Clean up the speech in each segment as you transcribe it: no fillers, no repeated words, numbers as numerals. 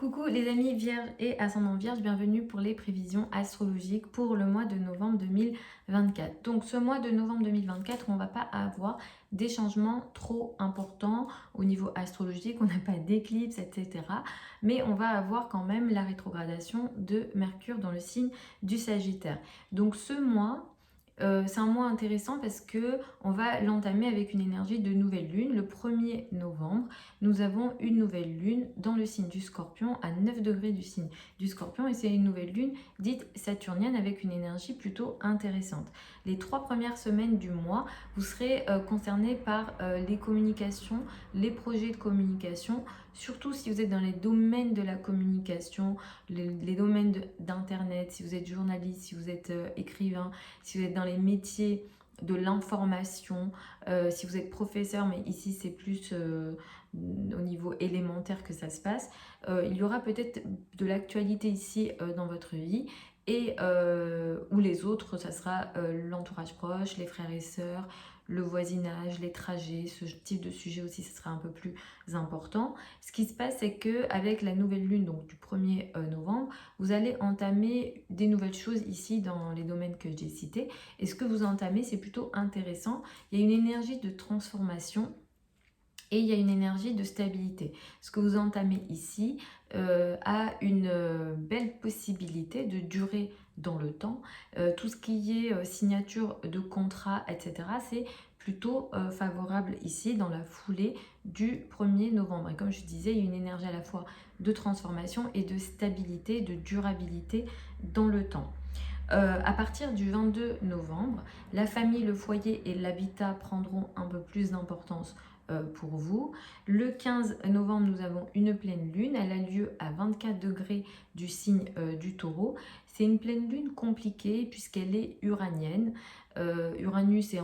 Coucou les amis vierges et ascendant vierge, bienvenue pour les prévisions astrologiques pour le mois de novembre 2024. Donc ce mois de novembre 2024, on ne va pas avoir des changements trop importants au niveau astrologique, on n'a pas d'éclipse, etc. Mais on va avoir quand même la rétrogradation de Mercure dans le signe du Sagittaire. Donc ce mois, c'est un mois intéressant parce que on va l'entamer avec une énergie de nouvelle lune. Le 1er novembre, nous avons une nouvelle lune dans le signe du Scorpion à 9 degrés du signe du Scorpion et c'est une nouvelle lune dite saturnienne avec une énergie plutôt intéressante. Les 3 premières semaines du mois, vous serez concernés par les communications, les projets de communication, surtout si vous êtes dans les domaines de la communication, les domaines d'internet, si vous êtes journaliste, si vous êtes écrivain, si vous êtes dans les métiers de l'information, si vous êtes professeur, mais ici c'est plus au niveau élémentaire que ça se passe, il y aura peut-être de l'actualité ici dans votre vie et ou les autres, ça sera l'entourage proche, les frères et sœurs, le voisinage, les trajets, ce type de sujet aussi, ce sera un peu plus important. Ce qui se passe, c'est que avec la nouvelle lune, donc du 1er novembre, vous allez entamer des nouvelles choses ici dans les domaines que j'ai cités. Et ce que vous entamez, c'est plutôt intéressant. Il y a une énergie de transformation et il y a une énergie de stabilité. Ce que vous entamez ici a une belle possibilité de durer dans le temps. Tout ce qui est signature de contrat, etc., c'est plutôt favorable ici dans la foulée du 1er novembre. Et comme je disais, il y a une énergie à la fois de transformation et de stabilité, de durabilité dans le temps. À partir du 22 novembre, la famille, le foyer et l'habitat prendront un peu plus d'importance pour vous. Le 15 novembre, nous avons une pleine lune. Elle a lieu à 24 degrés du signe du taureau. C'est une pleine lune compliquée puisqu'elle est uranienne. Uranus est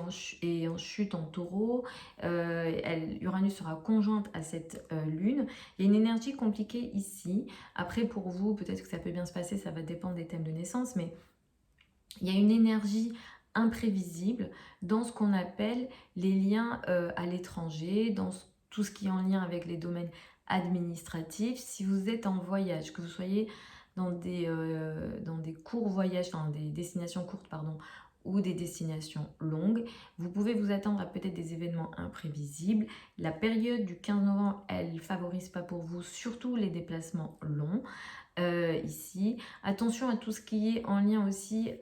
en chute en taureau. Uranus sera conjointe à cette lune. Il y a une énergie compliquée ici. Après, pour vous, peut-être que ça peut bien se passer, ça va dépendre des thèmes de naissance, mais il y a une énergie imprévisible dans ce qu'on appelle les liens à l'étranger, dans tout ce qui est en lien avec les domaines administratifs. Si vous êtes en voyage, que vous soyez dans des courts voyages, enfin des destinations courtes, pardon, ou des destinations longues, vous pouvez vous attendre à peut-être des événements imprévisibles. La période du 15 novembre, elle ne favorise pas pour vous, surtout les déplacements longs. Ici. Attention à tout ce qui est en lien aussi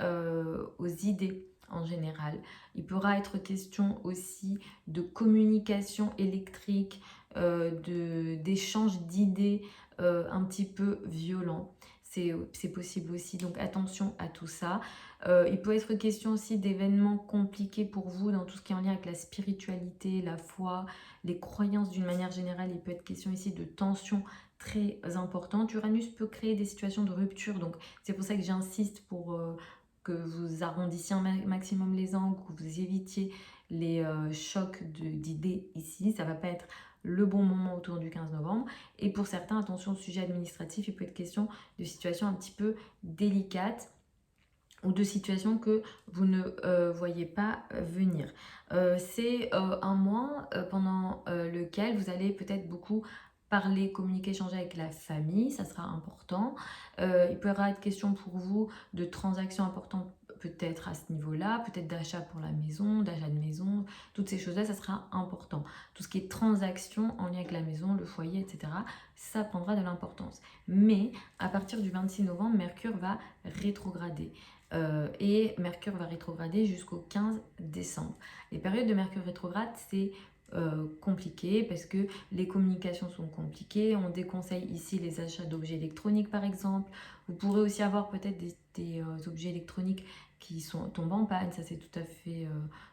aux idées en général. Il pourra être question aussi de communication électrique, d'échange d'idées un petit peu violent. C'est possible aussi, donc attention à tout ça. Il peut être question aussi d'événements compliqués pour vous dans tout ce qui est en lien avec la spiritualité, la foi, les croyances d'une manière générale. Il peut être question ici de tensions très importantes. Uranus peut créer des situations de rupture, donc c'est pour ça que j'insiste pour que vous arrondissiez un maximum les angles, que vous évitiez les chocs d'idées ici. Ça ne va pas être le bon moment autour du 15 novembre. Et pour certains, attention au sujet administratif, il peut être question de situations un petit peu délicates ou de situations que vous ne voyez pas venir. C'est un mois pendant lequel vous allez peut-être beaucoup parler, communiquer, échanger avec la famille, ça sera important. Il pourra être question pour vous de transactions importantes peut-être à ce niveau-là, peut-être d'achat pour la maison, d'achat de maison, toutes ces choses-là, ça sera important. Tout ce qui est transactions en lien avec la maison, le foyer, etc., ça prendra de l'importance. Mais à partir du 26 novembre, Mercure va rétrograder. Et Mercure va rétrograder jusqu'au 15 décembre. Les périodes de Mercure rétrograde, c'est compliqué parce que les communications sont compliquées. On déconseille ici les achats d'objets électroniques par exemple. Vous pourrez aussi avoir peut-être des objets électroniques qui tombent en panne, ça c'est tout à fait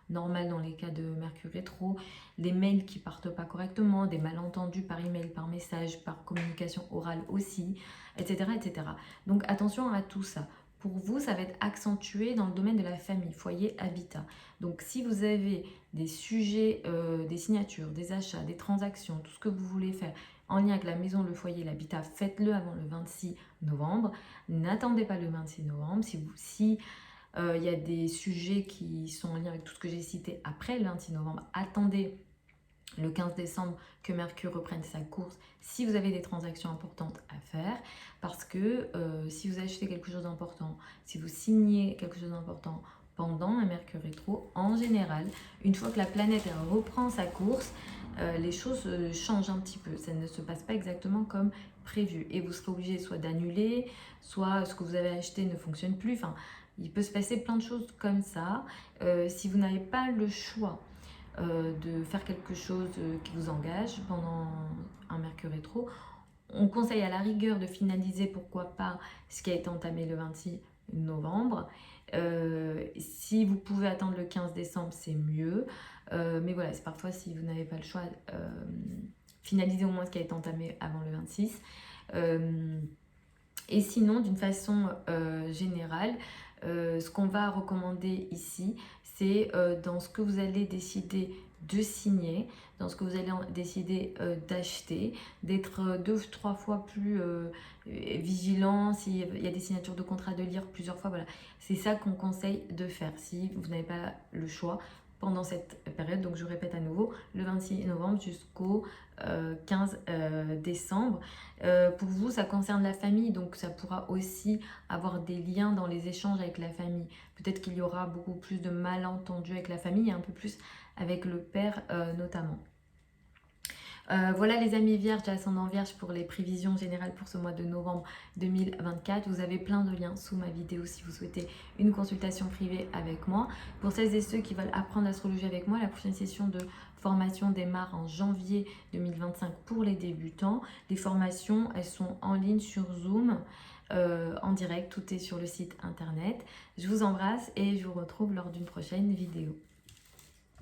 normal dans les cas de Mercure rétro. Les mails qui partent pas correctement, des malentendus par email, par message, par communication orale aussi, etc. etc. Donc attention à tout ça. Pour vous, ça va être accentué dans le domaine de la famille, foyer, habitat. Donc si vous avez des sujets, des signatures, des achats, des transactions, tout ce que vous voulez faire en lien avec la maison, le foyer, l'habitat, faites-le avant le 26 novembre. N'attendez pas le 26 novembre. Si il y a des sujets qui sont en lien avec tout ce que j'ai cité après le 26 novembre, attendez le 15 décembre que Mercure reprenne sa course. Si vous avez des transactions importantes à faire parce que si vous achetez quelque chose d'important, si vous signez quelque chose d'important pendant un Mercure rétro, en général, une fois que la planète elle reprend sa course, les choses changent un petit peu. Ça ne se passe pas exactement comme prévu. Et vous serez obligé soit d'annuler, soit ce que vous avez acheté ne fonctionne plus. Enfin, il peut se passer plein de choses comme ça. Si vous n'avez pas le choix de faire quelque chose qui vous engage pendant un Mercure rétro, on conseille à la rigueur de finaliser, pourquoi pas, ce qui a été entamé le 26 novembre. Si vous pouvez attendre le 15 décembre, c'est mieux. Mais voilà, c'est parfois si vous n'avez pas le choix, finalisez au moins ce qui a été entamé avant le 26. Et sinon, d'une façon générale, ce qu'on va recommander ici, c'est dans ce que vous allez décider de signer, dans ce que vous allez décider d'acheter, d'être 2 ou 3 fois plus vigilant, s'il y a des signatures de contrat, de lire plusieurs fois, voilà. C'est ça qu'on conseille de faire si vous n'avez pas le choix pendant cette période. Donc je répète à nouveau, le 26 novembre jusqu'au 15 décembre. Pour vous, ça concerne la famille, donc ça pourra aussi avoir des liens dans les échanges avec la famille. Peut-être qu'il y aura beaucoup plus de malentendus avec la famille et un peu plus avec le père notamment. Voilà les amis vierges, ascendant vierge pour les prévisions générales pour ce mois de novembre 2024. Vous avez plein de liens sous ma vidéo si vous souhaitez une consultation privée avec moi. Pour celles et ceux qui veulent apprendre l'astrologie avec moi, la prochaine session de formation démarre en janvier 2025 pour les débutants. Les formations, elles sont en ligne sur Zoom, en direct, tout est sur le site internet. Je vous embrasse et je vous retrouve lors d'une prochaine vidéo.